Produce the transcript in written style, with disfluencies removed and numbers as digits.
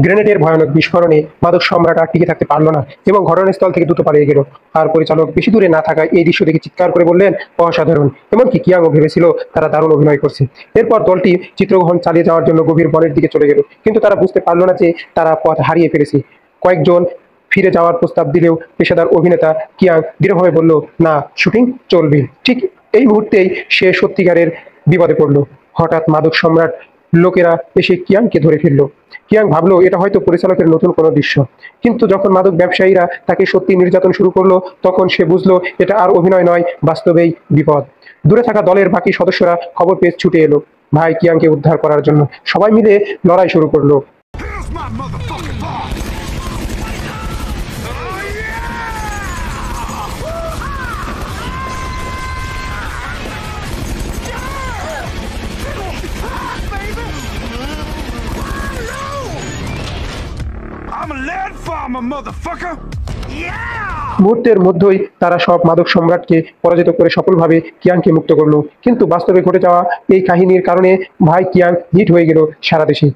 গ্রেনেডের ভয়ানক বিস্ফোরণে মাদক সম্রাট আর টিকে থাকতে পারল না এবং ঘটনাস্থল থেকে দ্রুত পালিয়ে গেল। আর পরিচালক বেশি দূরে না থাকায় এই দৃশ্য দেখে চিৎকার করে বললেন, অসাধারণ। এমনকি কিয়াংও ভেবেছিল তারা দারুণ অভিনয় করছে। এরপর দলটি চিত্রগ্রহণ চালিয়ে যাওয়ার জন্য গভীর বনের দিকে চলে গেল, কিন্তু তারা বুঝতে পারল না যে তারা পথ হারিয়ে ফেলেছে। কয়েকজন ফিরে যাওয়ার প্রস্তাব দিলেও পেশাদার অভিনেতা কিয়াং দৃঢ়ভাবে বলল, না, শুটিং চলবে। ঠিক এই মুহূর্তেই সে সত্যিকারের বিপদে পড়ল। হঠাৎ মাদক সম্রাট লোকেরা এসে কিয়াংকে ধরে ফেলল। কিয়াং ভাবলো এটা হয়তো পরিচালকের নতুন কোনো দৃশ্য, কিন্তু যখন মাদক ব্যবসায়ীরা তাকে সত্যি নির্যাতন শুরু করলো তখন সে বুঝলো এটা আর অভিনয় নয়, বাস্তবেই বিপদ। দূরে থাকা দলের বাকি সদস্যরা খবর পেয়ে ছুটে এলো ভাই কিয়াংকে উদ্ধার করার জন্য। সবাই মিলে লড়াই শুরু করলো। Here's my motherfucking boss! Oh yeah! I'm a lead farmer, motherfucker! Yeah! মুহূর্তের মধ্যেই তারা সব মাদক সম্রাটকে পরাজিত করে সফলভাবে কিয়াংকে মুক্ত করলো। কিন্তু বাস্তবে ঘটে যাওয়া এই কাহিনীর কারণে ভাই কিয়াং হিট হয়ে গেল সারা দেশে।